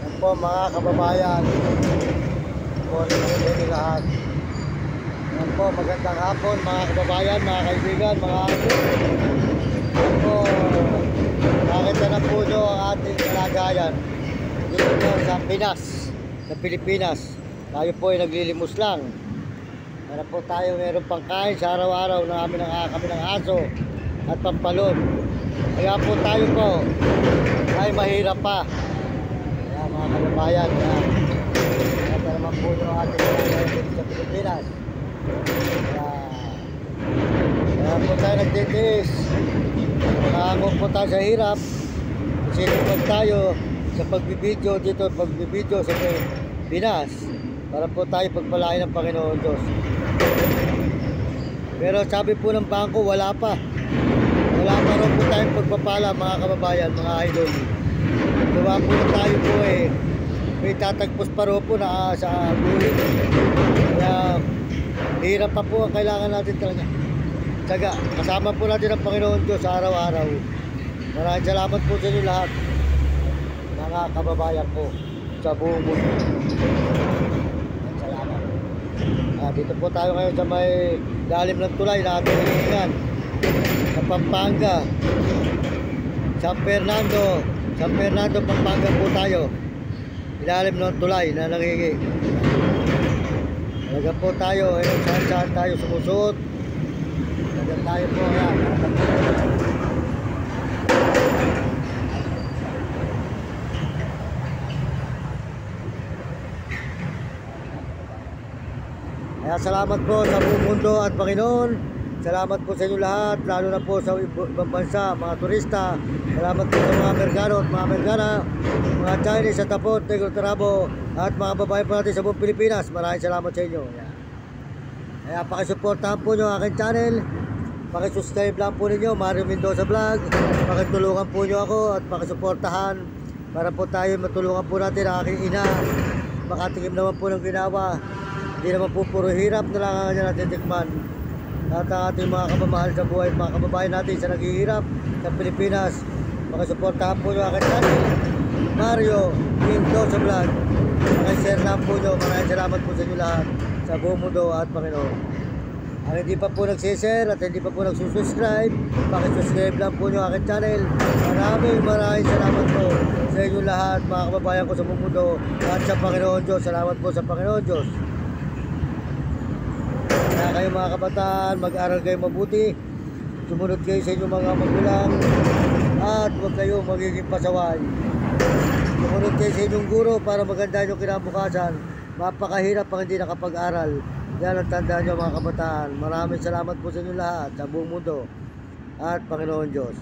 Yan po mga kababayan. Po rin lahat. Yan po, magandang hapon mga kababayan, mga kaibigan, mga ate. Yan po, nakita na po nyo ang ating kalagayan dito po sa Pinas, sa Pilipinas. Tayo po ay naglilimos lang. Para po tayo meron pang kain sa araw-araw na kami ng aso at pampalon. Kaya po tayo po ay mahirap pa. Kaya mga kababayan, kaya naman po yung ating kalagayan dito sa Pilipinas. Kaya po tayo nagtitiis. Nakaangok po tayo sa hirap. Sinipag tayo sa pagbibideo dito, pagbibideo sa Pinas, para po tayo pagpalain ng Panginoon Diyos. Pero sabi po ng bangko, wala pa rin po tayong pagpapala mga kababayan, mga idol. Gawa po na tayo po may tatagpos pa rin po na sa gulit. Kaya hirap pa po ang kailangan natin talaga. Tsaga, kasama po natin ang Panginoon Diyos sa araw-araw. Maraming salamat po sa inyo lahat, mga kababayan ko sa buong mundo. Salamat. Dito po tayo ngayon sa may lalim ng tulay na ating hiningan sa Pampanga, San Fernando, Pampanga po tayo. Ilalim ng tulay na nangingi. Talaga po tayo, saan tayo sumusuot. Talaga tayo po, yan. Kaya salamat po sa buong mundo at Panginoon. Salamat po sa inyo lahat, lalo na po sa ibang bansa, mga turista. Salamat po sa mga Amerikano at mga Amerikana, mga Chinese sa Tapot, Negro Tarabo, at mga babae po natin sa buong Pilipinas. Maraming salamat sa inyo. Kaya pakisuportahan po nyo ang aking channel. Pakisubscribe lang po ninyo, Mario Mendoza Vlog. Pakitulungan po nyo ako at pakisuportahan para po tayo matulungan po natin ang aking ina. Makatingin naman po ng ginawa. Hindi naman po puro hirap na lang ang kanya natin tikman. At ang ating mga kamamahal sa buhay, mga kababayan natin sa naghihirap sa Pilipinas. Pakisuportahan po nyo ang aking channel, Mario Mendoza Vlog. Pakishare lang po nyo. Maraming salamat po sa inyo lahat sa buong mundo at Panginoon. Ang hindi pa po nagsishare at hindi pa po nagsusubscribe, pakisubscribe lang po nyo ang aking channel. Maraming salamat po sa inyo lahat, mga kababayan ko sa buong mundo at sa Panginoon Diyos. Salamat po sa Panginoon Diyos. Kaya kayo mga kabataan, mag-aral kayo mabuti, sumunod kayo sa inyong mga magulang, at huwag kayo magiging pasaway. Sumunod kayo sa inyong guro para maganda yung kinabukasan. Mapakahirap pang hindi nakapag-aral. Yan ang tandaan nyo mga kabataan. Maraming salamat po sa inyo lahat sa buong mundo at Panginoon Diyos.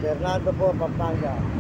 Fernando po, Pampanga.